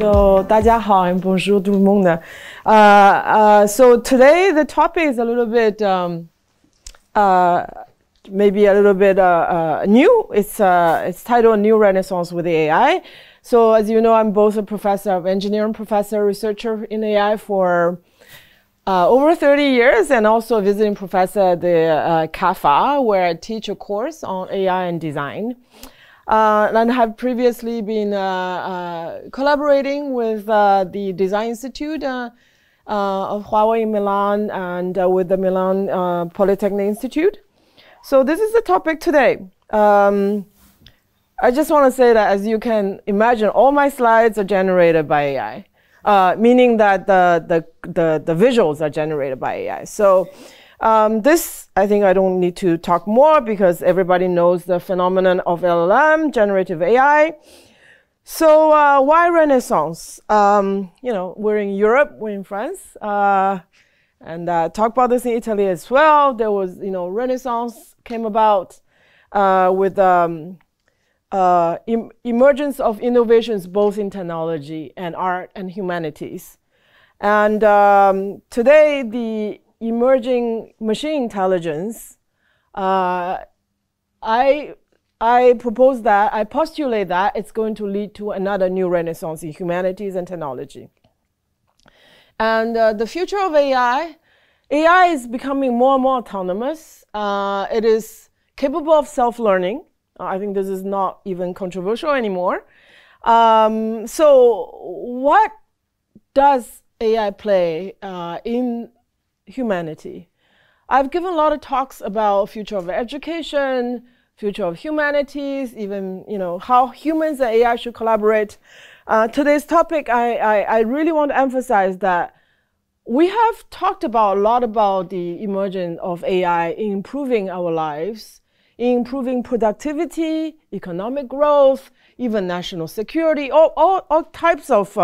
So 大家好 and bonjour tout le monde. So today the topic is a little bit, maybe a little bit new. It's titled New Renaissance with AI. So as you know, I'm both a professor of engineering, professor, researcher in AI for over 30 years, and also a visiting professor at the CAFA, where I teach a course on AI and design. And have previously been collaborating with the Design Institute of Huawei in Milan and with the Milan Polytechnic Institute. So this is the topic today. I just want to say that, as you can imagine, all my slides are generated by AI, meaning that the visuals are generated by AI. So this, I think I don't need to talk more because everybody knows the phenomenon of LLM, generative AI. So why Renaissance? You know, we're in Europe, we're in France, and talk about this in Italy as well. There was, you know, Renaissance came about with emergence of innovations both in technology and art and humanities. And today, the emerging machine intelligence, I propose that, I postulate that it's going to lead to another new renaissance in humanities and technology. And the future of AI is becoming more and more autonomous. It is capable of self-learning. I think this is not even controversial anymore. So what does AI play in humanity? I've given a lot of talks about future of education, future of humanities, even, you know, how humans and AI should collaborate. Today's topic, I really want to emphasize that we have talked about a lot about the emergence of AI in improving our lives, in improving productivity, economic growth, even national security, all types of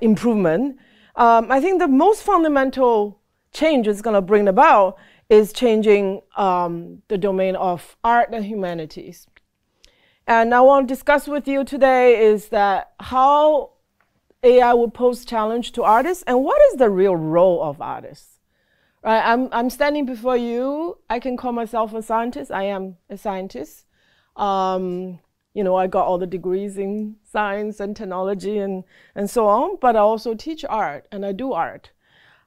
improvement. I think the most fundamental change it's going to bring about is changing the domain of art and humanities. And I want to discuss with you today is that how AI will pose challenge to artists and what is the real role of artists. Right? I'm standing before you. I can call myself a scientist. I am a scientist. You know, I got all the degrees in science and technology and so on, but I also teach art and I do art.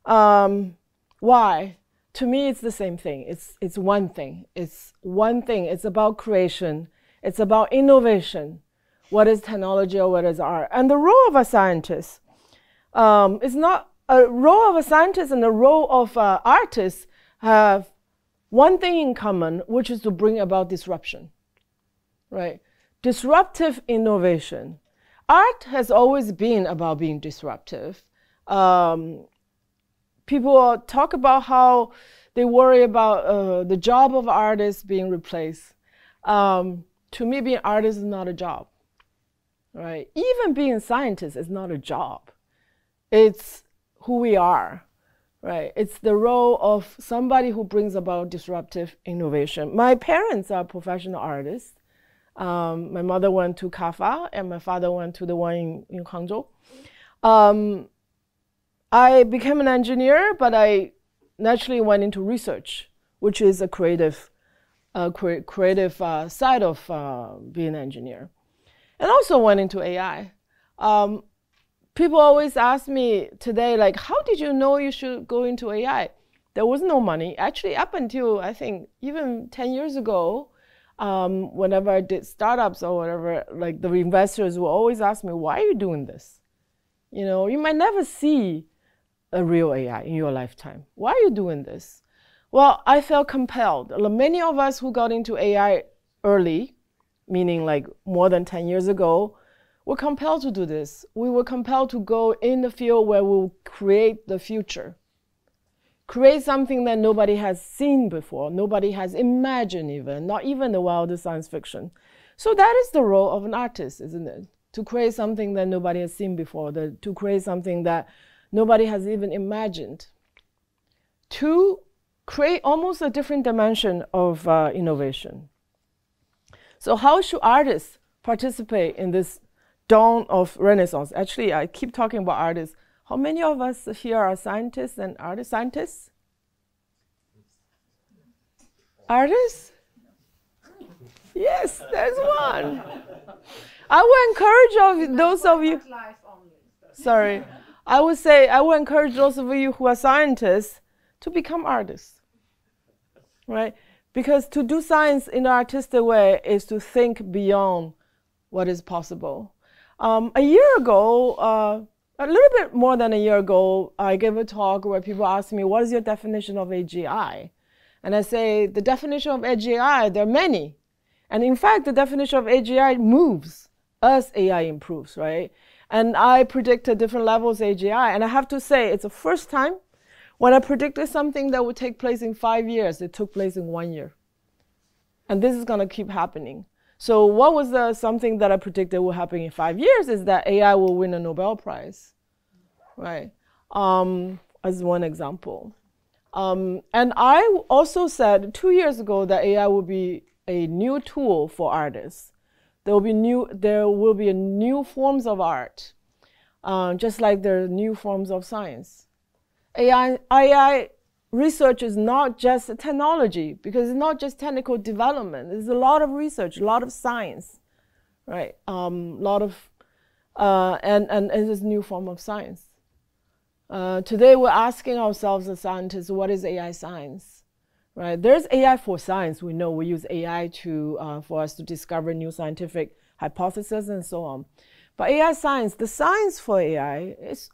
Why? To me, it's the same thing. It's one thing. It's one thing. It's about creation. It's about innovation. What is technology or what is art? And the role of a scientist is not a role of a scientist, and the role of artists have one thing in common, which is to bring about disruption, right? Disruptive innovation. Art has always been about being disruptive. People talk about how they worry about the job of artists being replaced. To me, being an artist is not a job, right? Even being a scientist is not a job. It's who we are, right? It's the role of somebody who brings about disruptive innovation. My parents are professional artists. My mother went to CAFA and my father went to the one in Hangzhou. I became an engineer, but I naturally went into research, which is a creative side of being an engineer. And also went into AI. People always ask me today, like, how did you know you should go into AI? There was no money. Actually, up until, I think, even 10 years ago, whenever I did startups or whatever, like the investors will always ask me, why are you doing this? You know, you might never see a real AI in your lifetime. Why are you doing this? Well, I felt compelled. Many of us who got into AI early, meaning like more than 10 years ago, were compelled to do this. We were compelled to go in the field where we'll create the future. Create something that nobody has seen before, nobody has imagined even, not even the wildest science fiction. So that is the role of an artist, isn't it? To create something that nobody has seen before, to create something that nobody has even imagined. To create almost a different dimension of innovation. So how should artists participate in this dawn of Renaissance. Actually, I keep talking about artists. How many of us here are scientists and artists? Scientists? Artists? Yes, there's one. I would encourage those of you. Sorry. I would encourage those of you who are scientists to become artists, right? Because to do science in an artistic way is to think beyond what is possible. A year ago, a little bit more than a year ago, I gave a talk where people asked me, what is your definition of AGI? And I say, the definition of AGI, there are many. And in fact, the definition of AGI moves as AI improves, right? And I predicted different levels of AGI. And I have to say, it's the first time when I predicted something that would take place in 5 years, it took place in 1 year. And this is going to keep happening. So what was something that I predicted will happen in 5 years is that AI will win a Nobel Prize, right? As one example. And I also said 2 years ago that AI will be a new tool for artists. There will be new forms of art, just like there are new forms of science. AI research is not just technology, because it's not just technical development. There's a lot of research, a lot of science, right? And it's a new form of science. Today we're asking ourselves as scientists, what is AI science? Right? There's AI for science. We know we use AI for us to discover new scientific hypotheses and so on. But AI science, the science for AI is,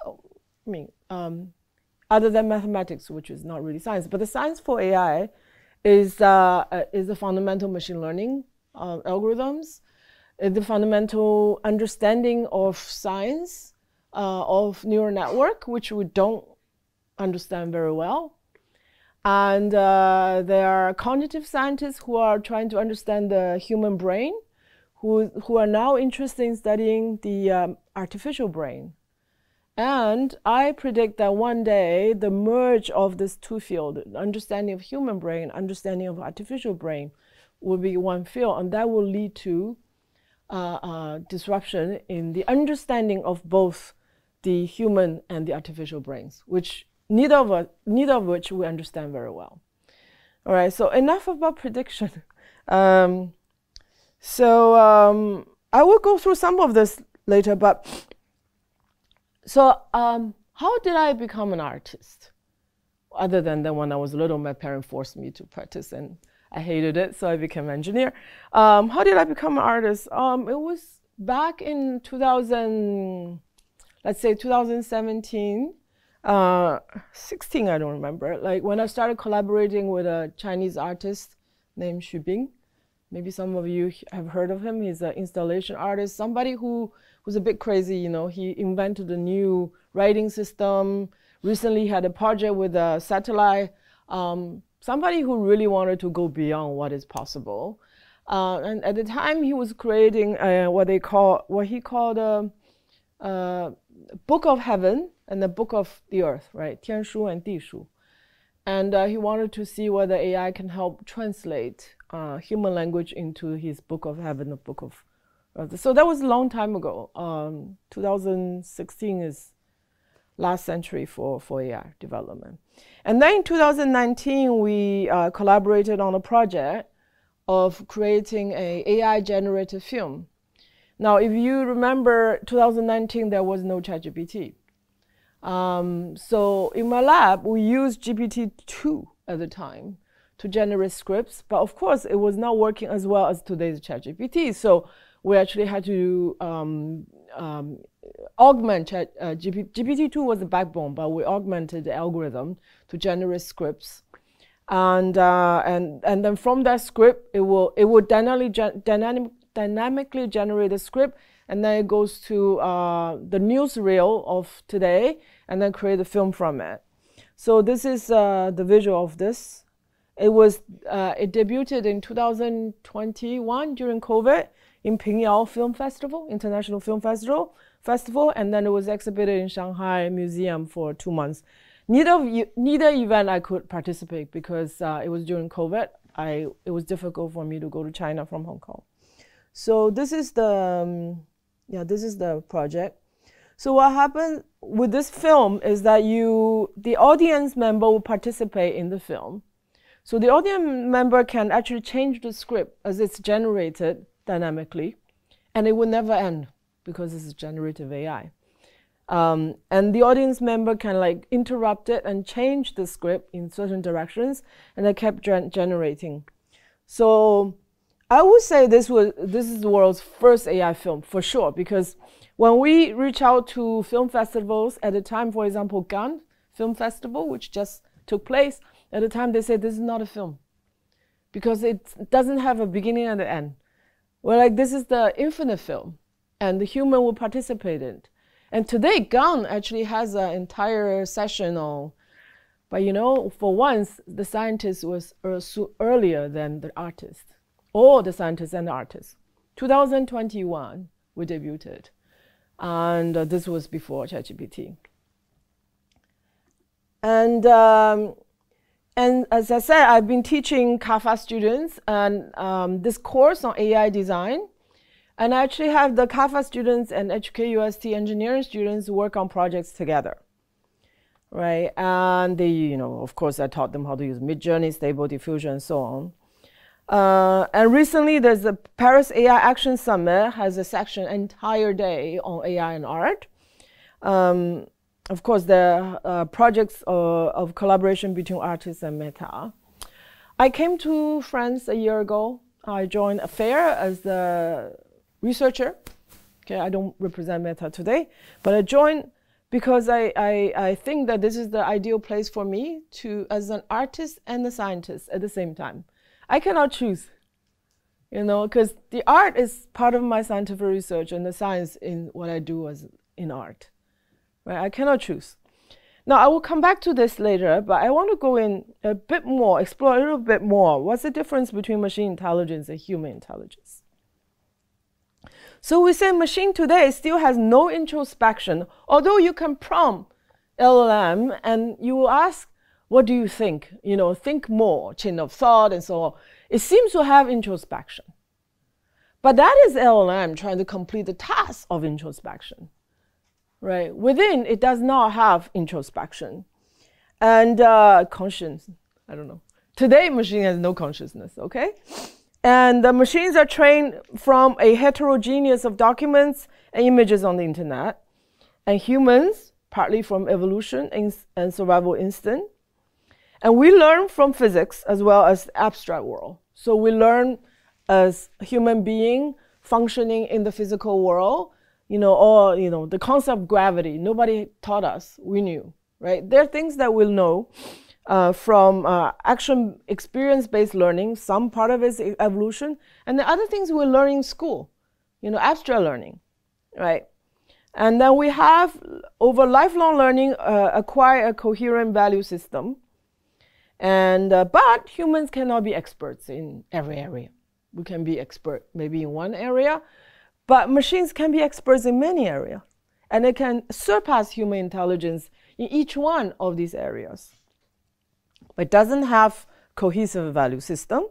other than mathematics, which is not really science, but the science for AI is the fundamental machine learning algorithms, the fundamental understanding of science, of neural network, which we don't understand very well. And there are cognitive scientists who are trying to understand the human brain, who are now interested in studying the artificial brain. And I predict that one day, the merge of these two fields, understanding of human brain, understanding of artificial brain, will be one field, and that will lead to disruption in the understanding of both the human and the artificial brains, which neither of which we understand very well. All right, so enough about prediction. I will go through some of this later, but so how did I become an artist? Other than when I was little, my parents forced me to practice and I hated it, so I became an engineer. How did I become an artist? It was back in 2017, 16, I don't remember. Like when I started collaborating with a Chinese artist named Xu Bing. Maybe some of you have heard of him. He's an installation artist, somebody who was a bit crazy, you know. He invented a new writing system, recently had a project with a satellite, somebody who really wanted to go beyond what is possible. And at the time, he was creating what he called a book of heaven and the book of the earth, right? 天书 and 地书. And he wanted to see whether AI can help translate human language into his book of heaven, the book of earth. So that was a long time ago. 2016 is last century for AI development. And then in 2019, we collaborated on a project of creating an AI-generated film. Now, if you remember 2019, there was no ChatGPT. So in my lab, we used GPT-2 at the time to generate scripts. But of course, it was not working as well as today's ChatGPT. So we actually had to augment GPT-2 was the backbone, but we augmented the algorithm to generate scripts. And then from that script, it would dynamically generate a script, and then it goes to the newsreel of today, and then create a film from it. So this is the visual of this. It debuted in 2021 during COVID in Pingyao Film Festival, International Film Festival, and then it was exhibited in Shanghai Museum for 2 months. Neither event I could participate because it was during COVID. It was difficult for me to go to China from Hong Kong. So this is the Yeah, this is the project. So what happens with this film is that the audience member will participate in the film. So the audience member can actually change the script as it's generated dynamically, and it will never end because this is generative AI. And the audience member can like interrupt it and change the script in certain directions, and it kept generating. So I would say this is the world's first AI film for sure, because when we reach out to film festivals at the time, for example, Cannes Film Festival, which just took place, at the time they said this is not a film because it doesn't have a beginning and an end. We're like, this is the infinite film, and the human will participate in it. And today, Cannes actually has an entire session on, but you know, for once, the scientist was earlier than the artist, or the scientists and the artists. 2021, we debuted. And this was before ChatGPT. And as I said, I've been teaching CAFA students and this course on AI design. And I actually have the CAFA students and HKUST engineering students work on projects together, right? And they, you know, of course, I taught them how to use Midjourney, Stable Diffusion, and so on. And recently, there's the Paris AI Action Summit has a section entire day on AI and art. Of course, there are projects of collaboration between artists and Meta. I came to France a year ago. I joined a fair as the researcher. Okay, I don't represent Meta today, but I joined because I think that this is the ideal place for me to, as an artist and a scientist at the same time. I cannot choose, you know, because the art is part of my scientific research and the science in what I do as in art, right? I cannot choose. Now, I will come back to this later, but I want to go in a bit more, explore a little bit more. What's the difference between machine intelligence and human intelligence? So we say machine today still has no introspection, although you can prompt LLM and you will ask, what do you think? You know, think more, chain of thought, and so on. It seems to have introspection. But that is LLM trying to complete the task of introspection, right? Within, it does not have introspection. And conscience, I don't know. Today, machine has no consciousness, okay? And the machines are trained from a heterogeneous of documents and images on the internet. And humans, partly from evolution and survival instinct. And we learn from physics as well as the abstract world. So we learn as a human being functioning in the physical world, you know, or, you know, the concept of gravity. Nobody taught us, we knew, right? There are things that we'll know from action experience-based learning. Some part of it is evolution. And the other things we learn in school, you know, abstract learning, right? And then we have, over lifelong learning, acquire a coherent value system. And but humans cannot be experts in every area. We can be expert maybe in one area, but machines can be experts in many areas. And it can surpass human intelligence in each one of these areas. But it doesn't have cohesive value system.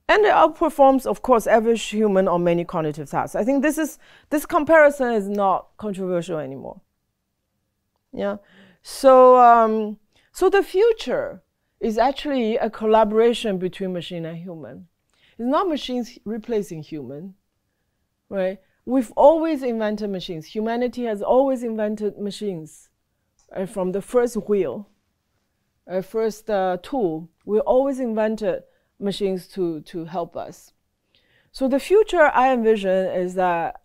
And it outperforms, of course, average human on many cognitive tasks. I think this comparison is not controversial anymore. Yeah. So so the future is actually a collaboration between machine and human. It's not machines replacing human, right? We've always invented machines. Humanity has always invented machines. From the first wheel, first tool, we always invented machines to help us. So the future I envision is that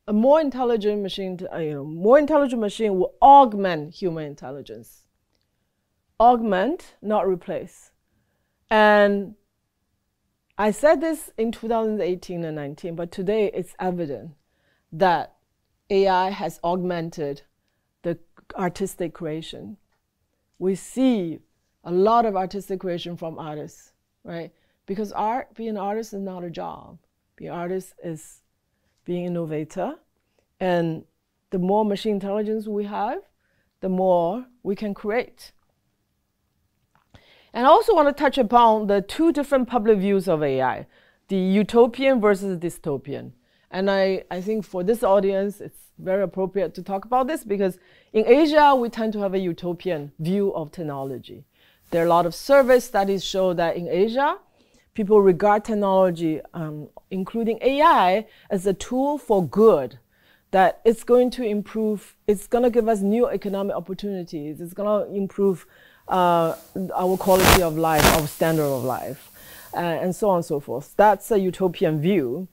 a more intelligent machine, more intelligent machine will augment human intelligence. Augment, not replace. And I said this in 2018 and 19, but today it's evident that AI has augmented the artistic creation. We see a lot of artistic creation from artists, right? Because being an artist is not a job. Being an artist is being an innovator. And the more machine intelligence we have, the more we can create. And I also want to touch upon the two different public views of AI, the utopian versus dystopian. And I think for this audience, it's very appropriate to talk about this because in Asia, we tend to have a utopian view of technology. There are a lot of survey studies show that in Asia, people regard technology, including AI, as a tool for good, that it's going to improve, it's going to give us new economic opportunities, it's going to improve our quality of life, our standard of life, and so on and so forth. That's a utopian view.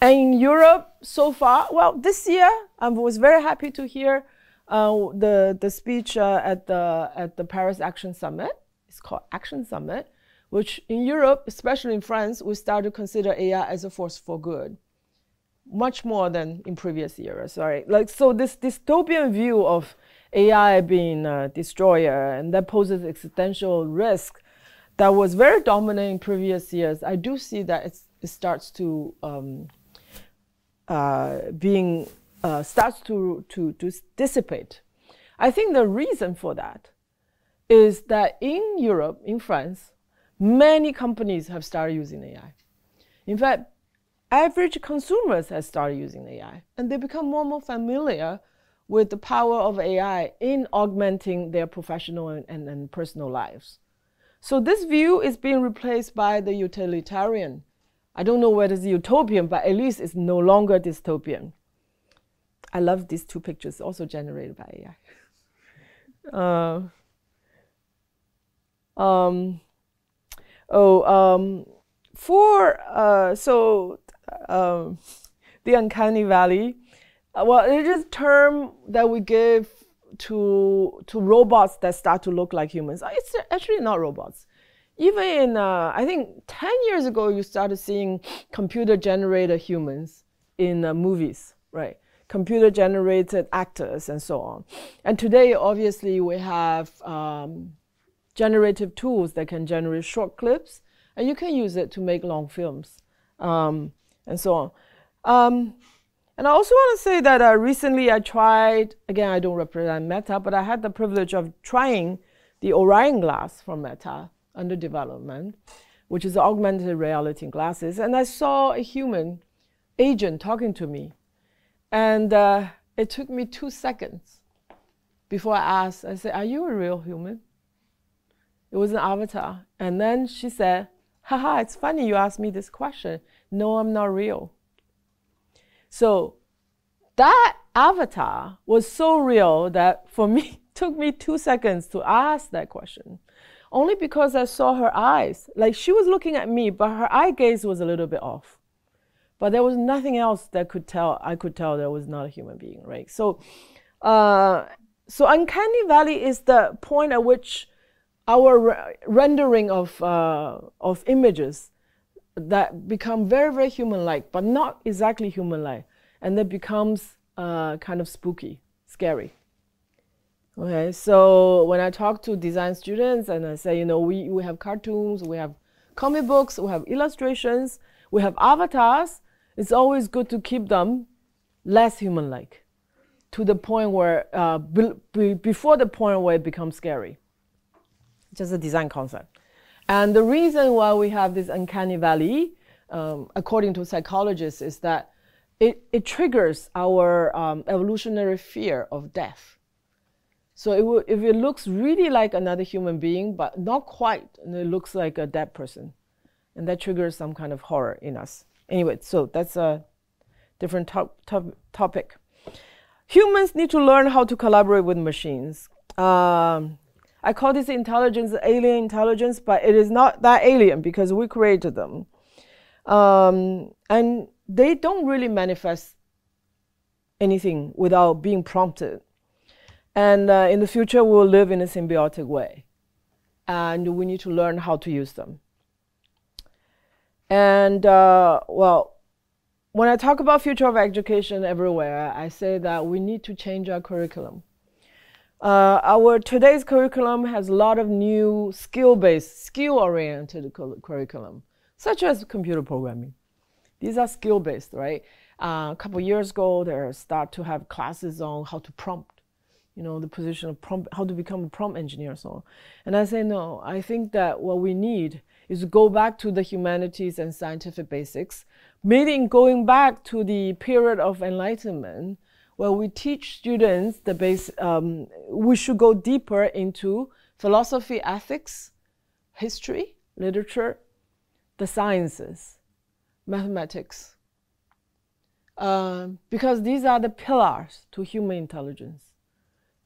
And in Europe, so far, well, this year, I was very happy to hear the speech at the Paris Action Summit. It's called Action Summit, which in Europe, especially in France, we start to consider AI as a force for good, much more than in previous years. Right? Like, so this dystopian view of AI being a destroyer, and that poses existential risk that was very dominant in previous years. I do see that it starts to starts to dissipate. I think the reason for that is that in Europe, in France, many companies have started using AI. In fact, average consumers have started using AI, and they become more and more familiar with the power of AI in augmenting their professional and personal lives. So this view is being replaced by the utilitarian. I don't know whether it's utopian, but at least it's no longer dystopian. I love these two pictures, also generated by AI. The Uncanny Valley, well, it is a term that we give to robots that start to look like humans. It's actually not robots. Even in, I think 10 years ago, you started seeing computer-generated humans in movies, right? Computer-generated actors and so on. And today, obviously, we have generative tools that can generate short clips, and you can use it to make long films, and so on. And I also want to say that recently I tried, again, I don't represent Meta, but I had the privilege of trying the Orion glass from Meta under development, which is augmented reality glasses. And I saw a human agent talking to me. And it took me 2 seconds before I asked, I said, "Are you a real human?" It was an avatar. And then she said, "Haha, it's funny you asked me this question. No, I'm not real." So that avatar was so real that for me, it took me 2 seconds to ask that question. Only because I saw her eyes. Like, she was looking at me, but her eye gaze was a little bit off. But there was nothing else that I could tell that was not a human being, right? So, so Uncanny Valley is the point at which our rendering of images that become very, very human-like, but not exactly human-like, and that becomes kind of spooky, scary. Okay, so when I talk to design students and I say, you know, we have cartoons, we have comic books, we have illustrations, we have avatars, it's always good to keep them less human-like, to the point where, before the point where it becomes scary. Just a design concept. And the reason why we have this Uncanny Valley, according to psychologists, is that it triggers our evolutionary fear of death. So if it looks really like another human being, but not quite, and it looks like a dead person, and that triggers some kind of horror in us. Anyway, so that's a different topic. Humans need to learn how to collaborate with machines. I call this intelligence alien intelligence, but it is not that alien because we created them. And they don't really manifest anything without being prompted. And in the future, we'll live in a symbiotic way. And we need to learn how to use them. And well, when I talk about future of education everywhere, I say that we need to change our curriculum. Our today's curriculum has a lot of new skill-based, skill-oriented curriculum, such as computer programming. These are skill-based, right? A couple years ago, they start to have classes on how to prompt. the position of prompt, how to become a prompt engineer, so on. And I say, no, I think that what we need is to go back to the humanities and scientific basics, meaning going back to the period of enlightenment, where we teach students the base, we should go deeper into philosophy, ethics, history, literature, the sciences, mathematics, because these are the pillars to human intelligence.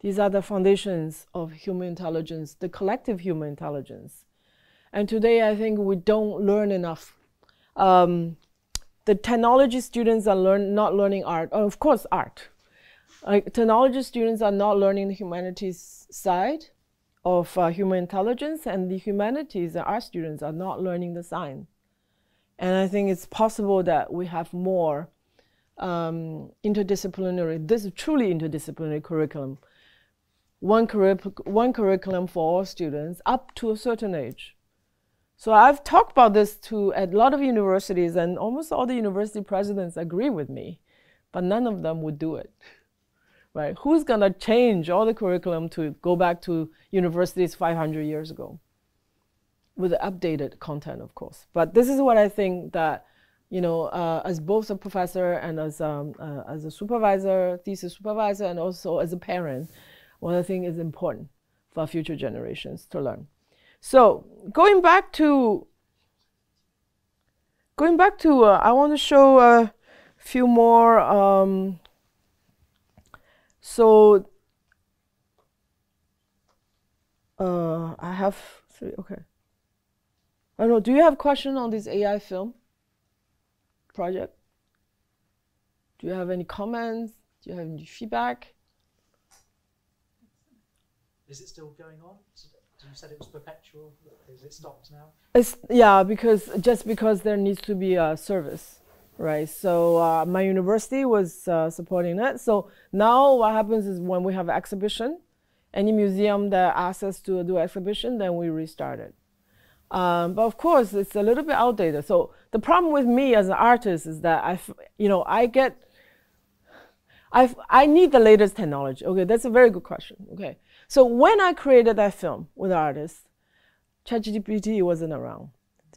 These are the foundations of human intelligence, the collective human intelligence. And today, I think we don't learn enough. The technology students are not learning art. Oh, of course, art. Technology students are not learning the humanities side of human intelligence, and the humanities and art students are not learning the science. And I think it's possible that we have more interdisciplinary, this is truly interdisciplinary curriculum. One curriculum for all students up to a certain age. So I've talked about this at a lot of universities, and almost all the university presidents agree with me, but none of them would do it. Right? Who's going to change all the curriculum to go back to universities 500 years ago? With the updated content, of course. But this is what I think that, as both a professor and as a supervisor, thesis supervisor, and also as a parent, what I think is important for future generations to learn. So going back to, I want to show a few more. I have 3. Okay. I don't know. Do you have a question on this AI film project? Do you have any comments? Do you have any feedback? Is it still going on? You said it was perpetual. Is it stopped now? Yeah, because there needs to be a service, right? So my university was supporting it. So now what happens is when we have an exhibition, any museum that asks us to do exhibition, then we restart it. But of course, it's a little bit outdated. So the problem with me as an artist is that I need the latest technology. Okay, that's a very good question. Okay, so when I created that film with the artist, ChatGPT wasn't around.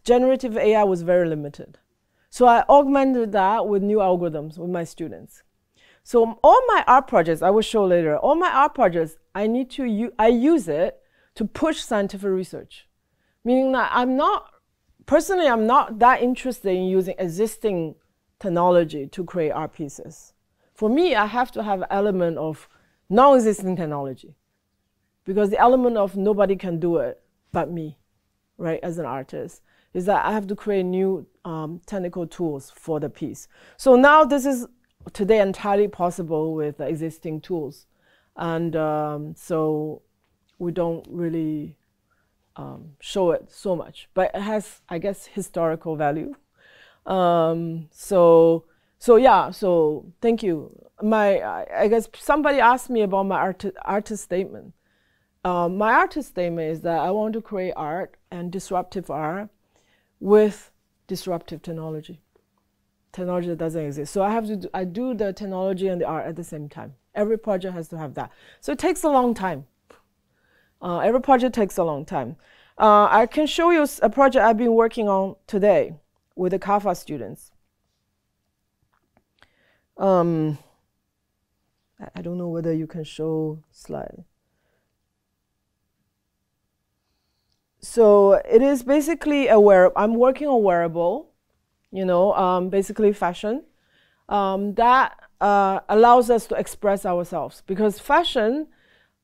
Generative AI was very limited. So I augmented that with new algorithms with my students. So all my art projects, I will show later, all my art projects, I use it to push scientific research. Meaning that I'm not that interested in using existing technology to create art pieces. For me, I have to have an element of non-existing technology, because the element of nobody can do it but me, right, as an artist, is that I have to create new technical tools for the piece. So now this is today entirely possible with existing tools. And so we don't really show it so much, but it has, I guess, historical value. So thank you. I guess somebody asked me about my artist statement. My artist statement is that I want to create art and disruptive art with disruptive technology that doesn't exist. So I do the technology and the art at the same time. Every project has to have that. So it takes a long time. Every project takes a long time. I can show you a project I've been working on today with the CAFA students. I don't know whether you can show slide. So it is basically a wearable. I'm working on wearable, basically fashion. That allows us to express ourselves, because fashion,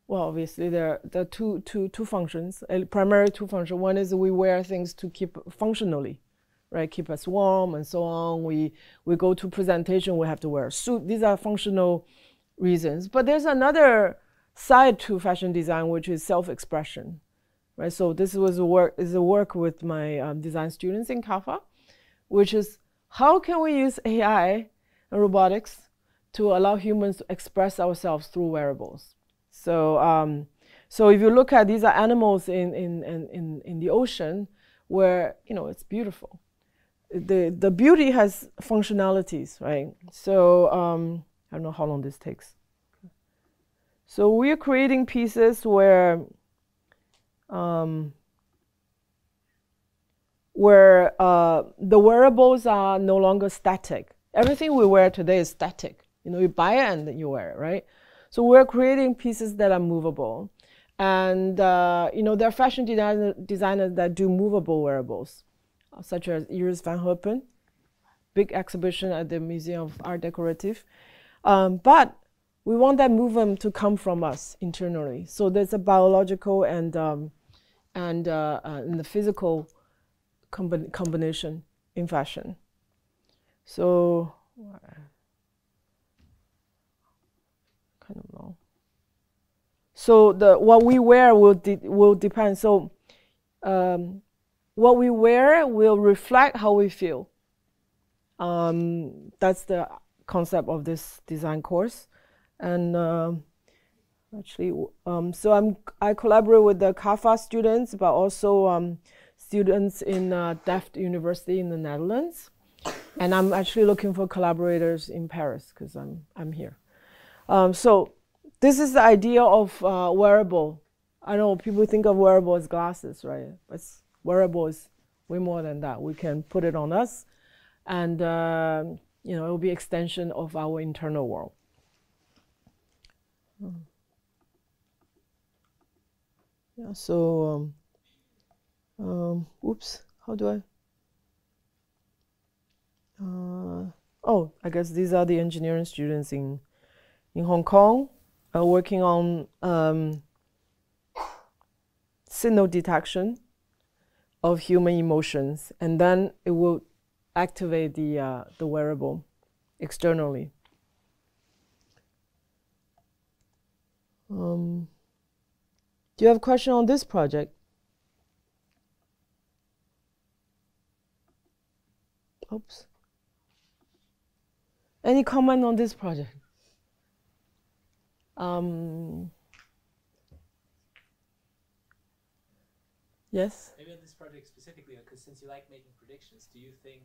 well, obviously there are two functions, primarily two functions. One is we wear things to keep functionally, right? Keep us warm and so on. We go to presentation, we have to wear a suit. These are functional reasons. But there's another side to fashion design, which is self-expression, right? So this was a work with my design students in CAFA, which is how can we use AI and robotics to allow humans to express ourselves through wearables. So, so if you look at these are animals in the ocean where it's beautiful. The beauty has functionalities, right? So I don't know how long this takes. So we're creating pieces where the wearables are no longer static. Everything we wear today is static. You know, you buy it and then you wear it, right? So we're creating pieces that are movable. And, you know, there are fashion designers that do movable wearables, such as Iris van Herpen, big exhibition at the Museum of Art Decorative. But we want that movement to come from us internally. So there's a biological and the physical combination in fashion. So, kind of long. So what we wear will depend. So what we wear will reflect how we feel. That's the concept of this design course. And actually, so I collaborate with the CAFA students, but also students in Delft University in the Netherlands. And I'm actually looking for collaborators in Paris because I'm here. So this is the idea of wearable. I know people think of wearable as glasses, right? But wearable is way more than that. We can put it on us, and you know, it will be extension of our internal world. Yeah. So, oops. How do I? Oh, I guess these are the engineering students in Hong Kong, working on signal detection of human emotions, and then it will activate the wearable externally. Do you have a question on this project? Oops. Any comment on this project? Yes? Maybe on this project specifically, because since you like making predictions, do you think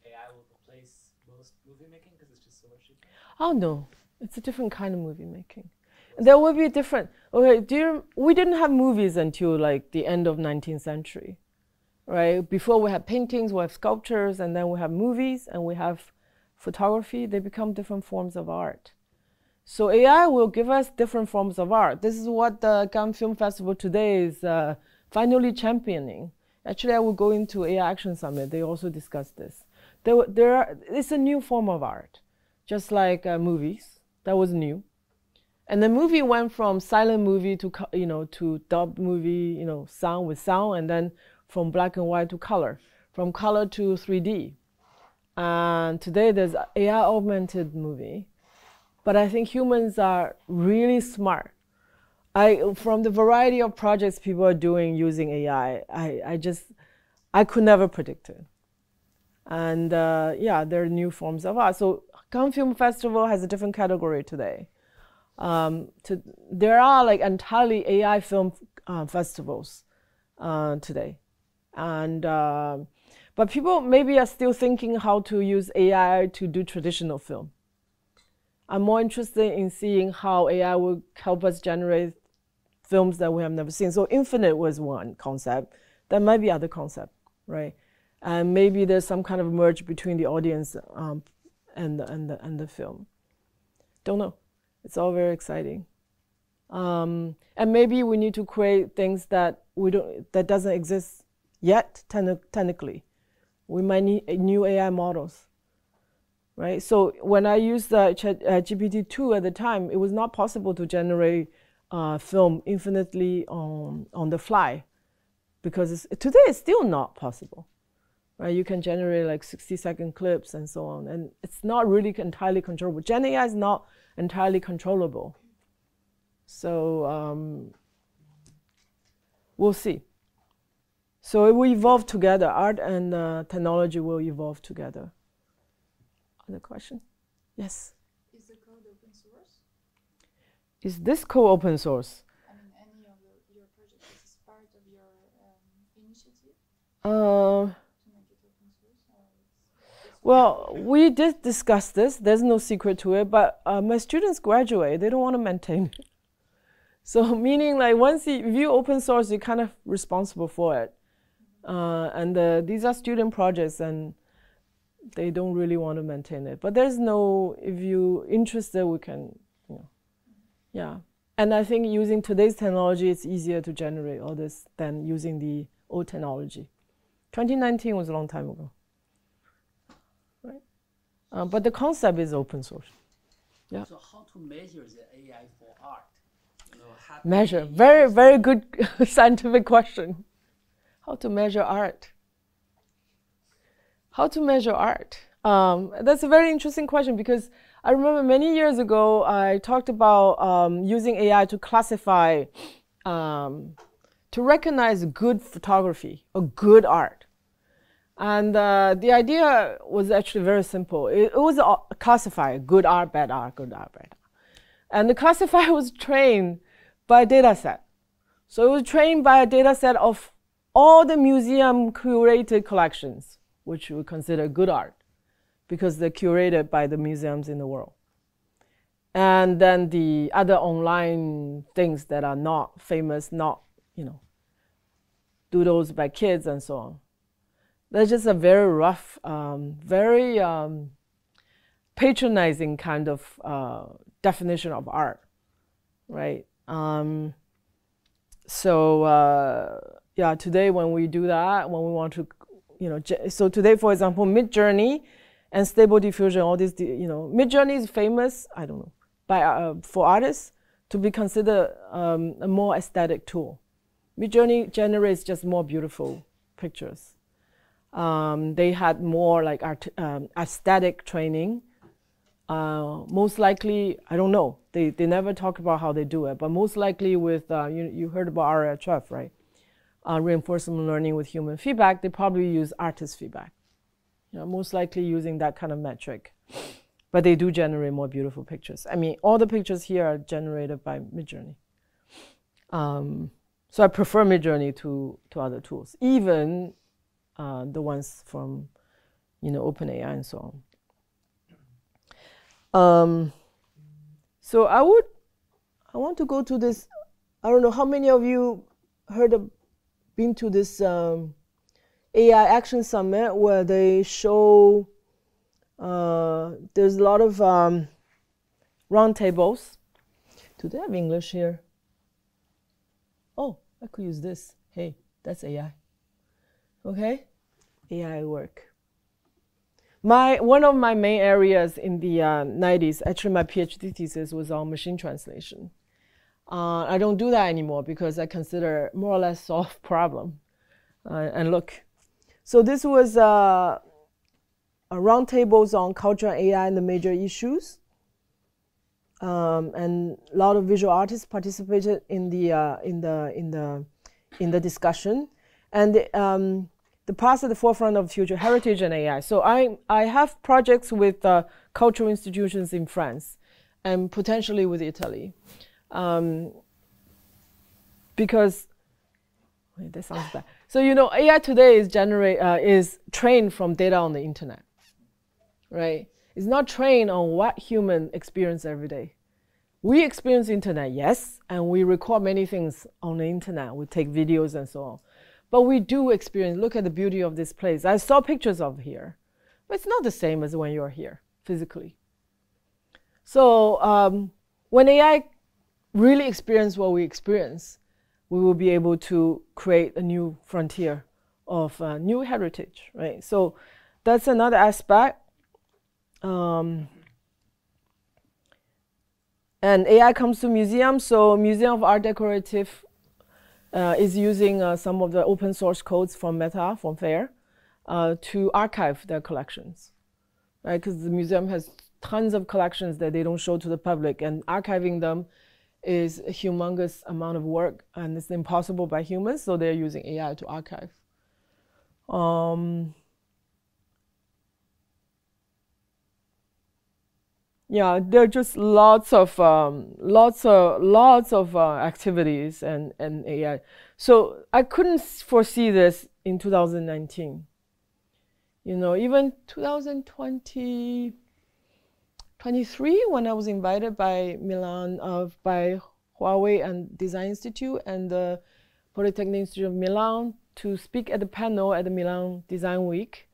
AI will replace most movie making because it's just so much cheaper? Oh no, it's a different kind of movie making. There will be different. Okay, we didn't have movies until like the end of 19th century, right? Before we had paintings, we have sculptures, and then we have movies, and we have photography. They become different forms of art. So AI will give us different forms of art. This is what the Cannes Film Festival today is finally championing. Actually, I will go into AI Action Summit. They also discussed this. It's a new form of art, just like movies. That was new. And the movie went from silent movie to, to dub movie, sound with sound, and then from black and white to color, from color to 3D. And today there's AI augmented movie. But I think humans are really smart. From the variety of projects people are doing using AI, I could never predict it. And yeah, there are new forms of art. So Cannes Film Festival has a different category today. There are like entirely AI film festivals today. And but people maybe are still thinking how to use AI to do traditional film. I'm more interested in seeing how AI will help us generate films that we have never seen. So infinite was one concept. There might be other concepts, right? And maybe there's some kind of merge between the audience and the film. Don't know. It's all very exciting. And maybe we need to create things that doesn't exist yet technically. We might need new AI models, right? So when I used the GPT-2 at the time, it was not possible to generate film infinitely on the fly, because today it's still not possible, right? You can generate like 60-second clips and so on, and it's not really entirely controllable. Gen AI is not entirely controllable. So we'll see. So it will evolve together. Art and technology will evolve together. Other question? Yes? Is the code open source? Is this code open source? I mean, any of your projects, is this part of your initiative? To make it open source? Well, we did discuss this. There's no secret to it, but my students graduate. They don't want to maintain it. So meaning like once if you open source, you're kind of responsible for it. These are student projects and they don't really want to maintain it. But there's no, if you're interested, we can, yeah. And I think using today's technology, it's easier to generate all this than using the old technology. 2019 was a long time ago, right? But the concept is open source. Yeah. So how to measure the AI for art? Measure, very, very good scientific question. How to measure art? How to measure art? That's a very interesting question because I remember many years ago I talked about using AI to classify, to recognize good photography or good art. And the idea was actually very simple. It was a classifier, good art, bad art, good art, bad art. And the classifier was trained by a data set. So it was trained by a data set of all the museum curated collections, which we consider good art because they're curated by the museums in the world. And then the other online things that are not famous, not, doodles by kids and so on. That's just a very rough, very patronizing kind of definition of art, right? Yeah, today when we do that, when we want to, so today, for example, Midjourney and Stable Diffusion, all these, Midjourney is famous, I don't know, by for artists to be considered a more aesthetic tool. Midjourney generates just more beautiful pictures. They had more like aesthetic training. Most likely, I don't know. They never talk about how they do it, but most likely with, you heard about RLHF, right? Reinforcement learning with human feedback, they probably use artist feedback. Most likely using that kind of metric. But they do generate more beautiful pictures. I mean, all the pictures here are generated by Midjourney. So I prefer Midjourney to other tools, even the ones from, OpenAI and so on. So I want to go to this. I don't know how many of you been to this AI Action Summit where they show there's a lot of round tables. Do they have English here? Oh, I could use this. Hey, that's AI. Okay, AI work. One of my main areas in the 90s, actually my PhD thesis was on machine translation. I don't do that anymore because I consider more or less solved problem. And look, so this was a roundtables on culture and AI and the major issues. And a lot of visual artists participated in the discussion. And the past at the forefront of future heritage and AI. So I have projects with cultural institutions in France and potentially with Italy. Because, wait, that sounds bad. So AI today is trained from data on the internet, right? It's not trained on what human experience every day. We experience internet, yes, and we record many things on the internet. We take videos and so on. But we do experience, look at the beauty of this place. I saw pictures of here, but it's not the same as when you're here physically. So when AI really experience what we experience, we will be able to create a new frontier of new heritage, right? So that's another aspect. And AI comes to museums. So Museum of Art Decorative is using some of the open source codes from Meta, from FAIR, to archive their collections, right? Because the museum has tons of collections that they don't show to the public, and archiving them is a humongous amount of work, and it's impossible by humans, so they're using AI to archive. Yeah, there are just lots of activities and AI. So I couldn't foresee this in 2019. Even 2023, when I was invited by Milan, by Huawei and Design Institute and the Polytechnic Institute of Milan to speak at the panel at the Milan Design Week.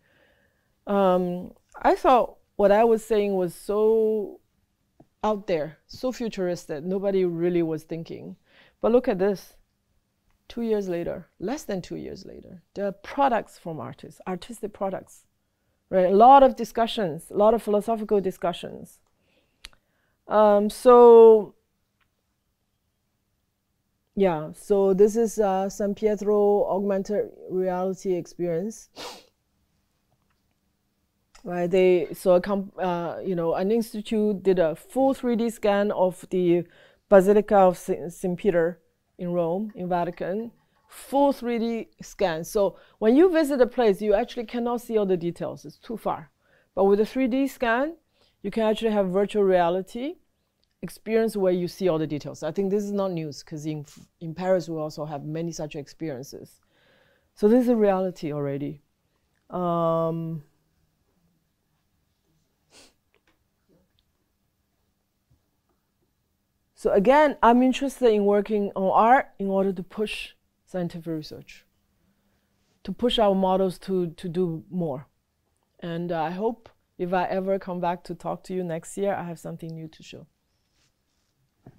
I thought what I was saying was so out there, so futuristic, nobody really was thinking. But look at this. 2 years later, less than 2 years later, there are products from artists, artistic products, right? A lot of discussions, a lot of philosophical discussions. So this is San Pietro augmented reality experience. Right, an institute did a full 3D scan of the Basilica of St. Peter in Rome, in Vatican, full 3D scan. So when you visit a place, you actually cannot see all the details, it's too far. But with a 3D scan, you can actually have virtual reality experience where you see all the details. I think this is not news, because in Paris, we also have many such experiences. So this is a reality already. So again, I'm interested in working on art in order to push scientific research, to push our models to do more. And I hope if I ever come back to talk to you next year, I have something new to show.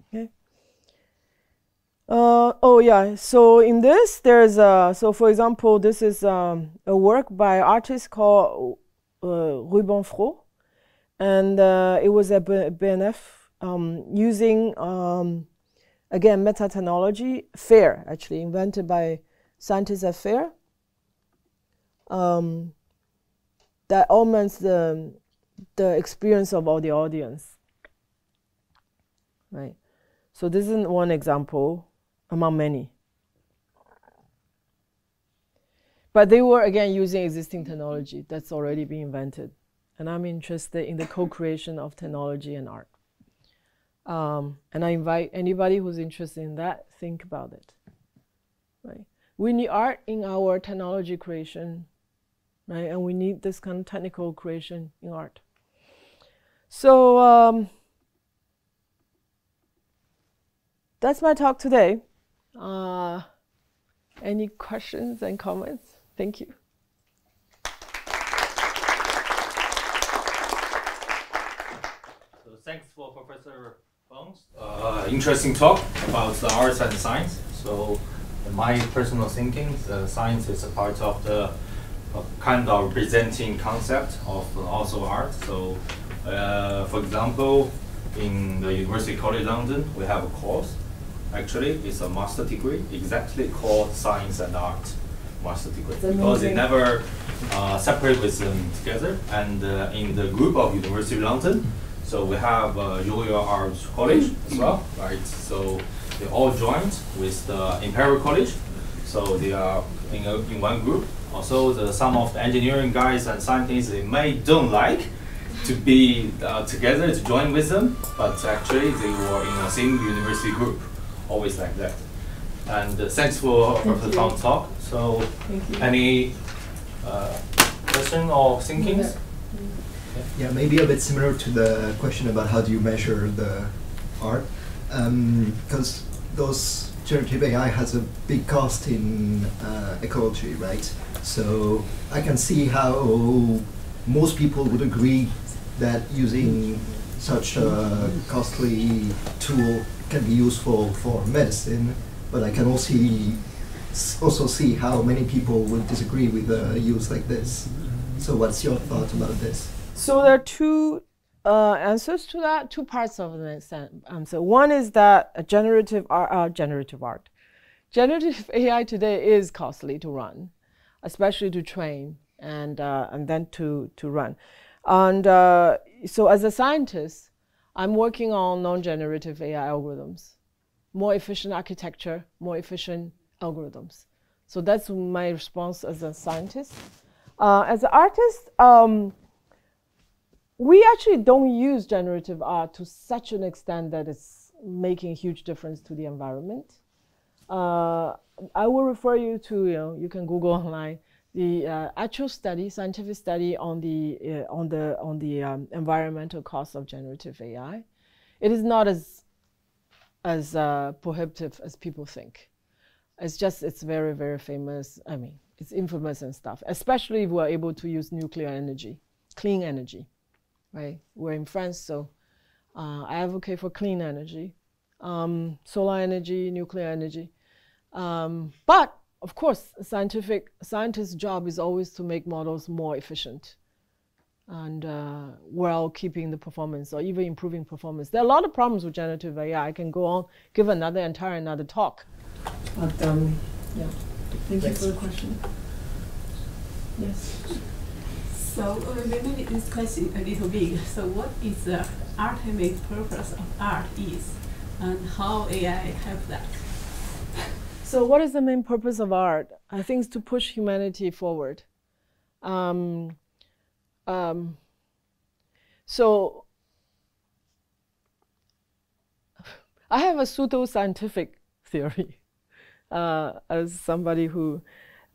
Okay. So in this, there's so for example, this is a work by an artist called Ruben Fro, and it was at BNF. Using, again, meta-technology, FAIR, actually, invented by scientists at FAIR, that augments the experience of all the audience, right? So this is one example among many. But they were, again, using existing technology that's already been invented. And I'm interested in the co-creation of technology and art. And I invite anybody who's interested in that, think about it. Right? We need art in our technology creation, right? And we need this kind of technical creation in art. So that's my talk today. Any questions and comments? Thank you. So thanks for Professor Fung's interesting talk about the arts and the science. So in my personal thinking, the science is a part of the kind of presenting concept of also art. So for example, in the University College London, we have a course. Actually, it's a master degree, exactly called Science and Art master degree, because they never separate with them together. And in the group of University of London, so we have Royal Art College as well, right? So they all joined with the Imperial College, so they are in one group. Also, some of the engineering guys and scientists, they don't like to be together, to join with them, but actually they were in the same university group, always like that. And thanks for the fun talk. So, any question or thinkings? Yeah, maybe a bit similar to the question about how do you measure the art, because those generative AI has a big cost in ecology, right? So I can see how most people would agree that using such a costly tool can be useful for medicine, but I can also see how many people would disagree with a use like this. So what's your thought about this? So there are two answers to that, two parts of the answer. One is that generative AI today is costly to run, especially to train and then to run. And so as a scientist, I'm working on non-generative AI algorithms, more efficient architecture, more efficient algorithms. So that's my response as a scientist. As an artist, we actually don't use generative art to such an extent that it's making a huge difference to the environment. I will refer you to, you can Google online, the actual study, scientific study on the environmental costs of generative AI. It is not as as prohibitive as people think. It's very, very famous. I mean, it's infamous and stuff, especially if we're able to use nuclear energy, clean energy, right? We're in France, so I advocate for clean energy, solar energy, nuclear energy. But of course, scientist's job is always to make models more efficient and while keeping the performance or even improving performance. There are a lot of problems with generative AI. I can go on, give another talk. But yeah, thank you for the question. Yes. So maybe this question a little big. So what is the ultimate purpose of art is, and how AI help that? So what is the main purpose of art? I think it's to push humanity forward. So I have a pseudo-scientific theory as somebody who,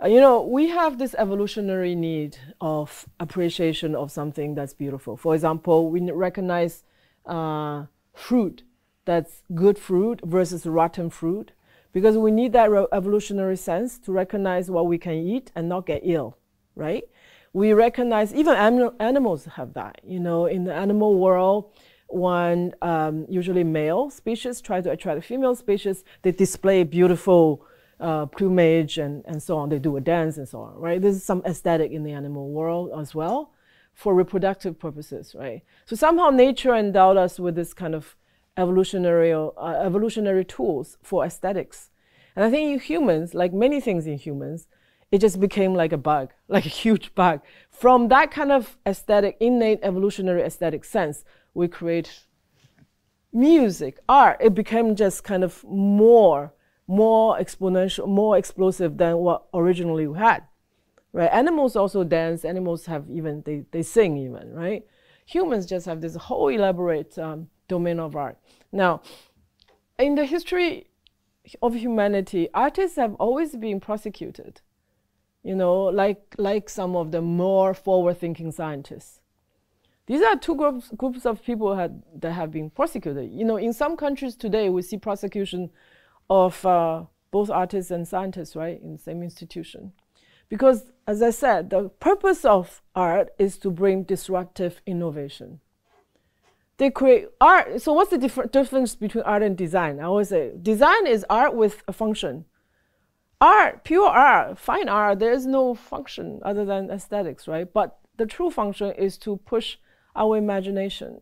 we have this evolutionary need of appreciation of something that's beautiful. For example, we recognize fruit that's good fruit versus rotten fruit, because we need that evolutionary sense to recognize what we can eat and not get ill, right? We recognize, even animals have that. In the animal world, when usually male species try to attract a female species, they display beautiful plumage and so on. They do a dance and so on, right? There's some aesthetic in the animal world as well for reproductive purposes, right? So somehow nature endowed us with this kind of evolutionary tools for aesthetics. And I think in humans, like many things in humans, it just became like a bug, like a huge bug. From that kind of aesthetic, innate evolutionary aesthetic sense, we create music, art. It became just kind of more exponential, more explosive than what originally we had, right? Animals also dance. Animals have even, they sing even, right? Humans just have this whole elaborate domain of art. Now, in the history of humanity, artists have always been prosecuted, like some of the more forward-thinking scientists. These are two groups of people that have been prosecuted. In some countries today, we see prosecution of both artists and scientists, right, in the same institution. Because, as I said, the purpose of art is to bring disruptive innovation. They create art. So what's the difference between art and design? I always say design is art with a function. Art, pure art, fine art, there is no function other than aesthetics, right? But the true function is to push our imagination.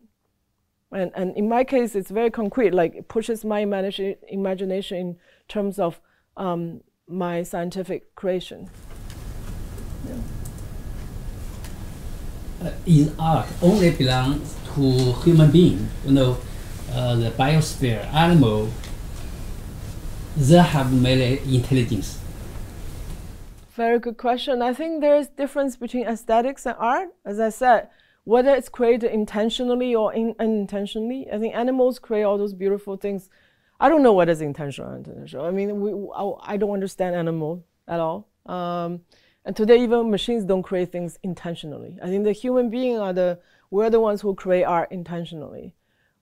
And in my case, it's very concrete, like it pushes my imagination in terms of my scientific creation. Is art only belongs to human being? The biosphere, animal, they have mainly intelligence. Very good question. I think there is difference between aesthetics and art. As I said, whether it's created intentionally or unintentionally, I think animals create all those beautiful things. I don't know whether it's intentional or unintentional. I mean, I don't understand animal at all. And today, even machines don't create things intentionally. I think the human being we're the ones who create art intentionally.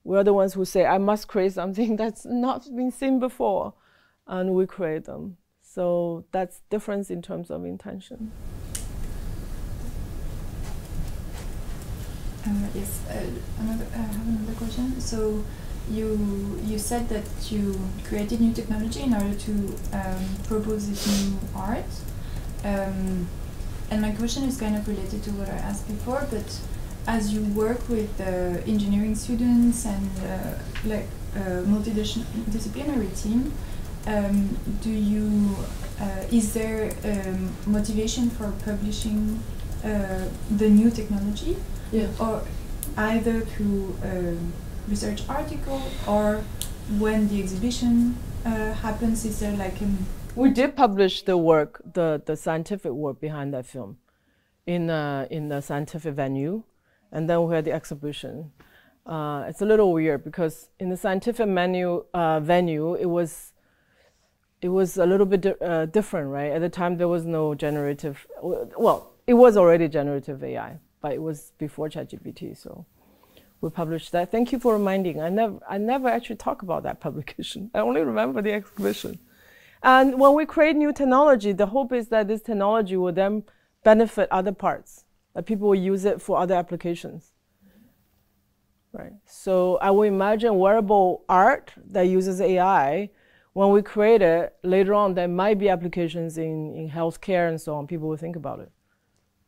We're the ones who say, I must create something that's not been seen before, and we create them. So that's difference in terms of intention. Yes, I have another question. So you said that you created new technology in order to propose this new art. And my question is kind of related to what I asked before, but as you work with engineering students and multidisciplinary team, is there motivation for publishing the new technology? Yeah. Or either through research article or when the exhibition happens, is there like We did publish the work, the scientific work behind that film in the scientific venue, and then we had the exhibition. It's a little weird because in the scientific venue, it was a little bit different, right? At the time, there was no generative, well, it was already generative AI, but it was before ChatGPT, so we published that. Thank you for reminding. I never actually talk about that publication. I only remember the exhibition. And when we create new technology, the hope is that this technology will then benefit other parts, that people will use it for other applications. Right. So I would imagine wearable art that uses AI. When we create it, later on, there might be applications in healthcare and so on. People will think about it.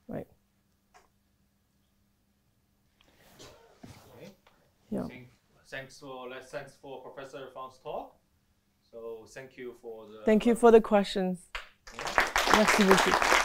Right. Okay. Yeah. Thanks for Professor Fung's talk. So thank you for the. Thank you for the questions. Yeah. Merci beaucoup.